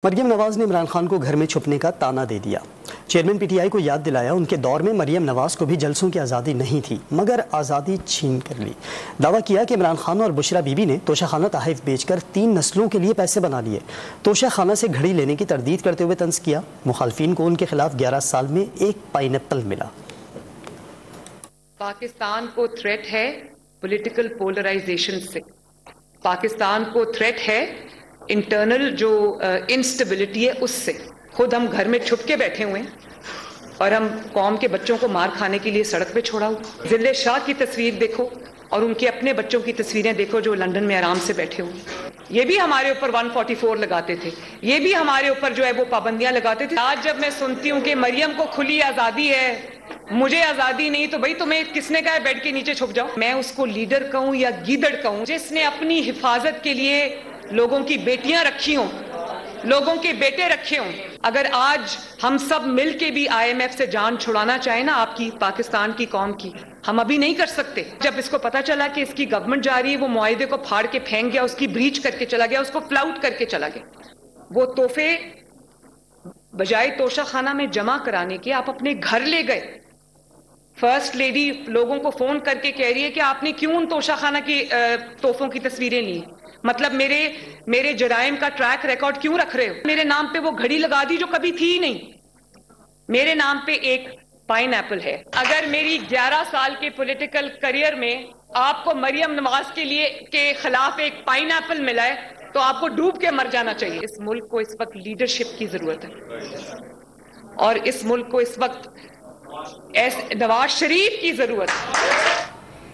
مریم نواز نے عمران خان کو گھر میں چھپنے کا تانا دے دیا۔ چیئرمین پی ٹی آئی کو یاد دلایا ان کے دور میں مریم نواز کو بھی جلسوں کی آزادی نہیں تھی مگر آزادی چھین کر لی۔ دعویٰ کیا کہ عمران خان اور بشرا بی بی نے توشہ خانہ تحائف بیچ کر 3 نسلوں کے لیے پیسے بنا لیے۔ توشہ خانہ سے گھڑی لینے کی تردید کرتے ہوئے طنز کیا۔ مخالفین کو ان کے خلاف 11 سال میں 1 پائن ایپل ملا۔ پاکستان کو تھریٹ ہے پولیٹیکل پولرائزیشن سے، پاکستان کو تھریٹ ہے انٹرنل جو انسٹیبلٹی ہے اس سے۔ خود ہم گھر میں چھپ کے بیٹھے ہوئے ہیں اور ہم قوم کے بچوں کو مار کھانے کے لیے سڑک پہ چھوڑا ہوا۔ ذل شاہ کی تصویر دیکھو اور ان کے اپنے بچوں کی تصویریں دیکھو جو لندن میں آرام سے بیٹھے ہوئے۔ یہ بھی ہمارے اوپر 144 لگاتے تھے، یہ بھی ہمارے اوپر جو ہے وہ پابندیاں لگاتے تھے۔ آج جب میں سنتی ہوں کہ مریم کو کھلی آزادی ہے، مجھے آزادی نہیں، تو بھائی تمہیں کس نے کہا ہے بیڈ کے نیچے چھپ جاؤ؟ میں اس کو لیڈر کہوں یا گیدڑ کہوں جس نے اپنی حفاظت کے لیے لوگوں کی بیٹیاں رکھی ہوں، لوگوں کے بیٹے رکھے ہوں۔ اگر آج ہم سب مل کے بھی آئی ایم ایف سے جان چھڑانا چاہیں نا آپ کی پاکستان کی قوم کی، ہم ابھی نہیں کر سکتے۔ جب اس کو پتا چلا کہ اس کی گورنمنٹ جا رہی ہے، وہ معاہدے کو پھاڑ کے پھینک گیا، اس کی بریچ کر کے چلا گیا، اس کو فلاؤٹ کر کے چلا گیا۔ وہ تحفے بجائے توشہ خانہ میں جمع کرانے کے آپ اپنے گھر لے گئے۔ فرسٹ لیڈی لوگوں کو فون کر کے کہہ رہی ہے کہ آپ نے کیوں ان توشہ خانہ کی تحفوں کی تصویریں لی؟ مطلب میرے جرائم کا ٹریک ریکارڈ کیوں رکھ رہے ہو؟ میرے نام پہ وہ گھڑی لگا دی جو کبھی تھی ہی نہیں۔ میرے نام پہ 1 پائن ایپل ہے۔ اگر میری 11 سال کے پولیٹیکل کریئر میں آپ کو مریم نواز کے خلاف 1 پائن ایپل ملا ہے تو آپ کو ڈوب کے مر جانا چاہیے۔ اس ملک کو اس وقت لیڈرشپ کی ضرورت ہے اور اس ملک کو اس وقت نواز شریف کی ضرورت ہے۔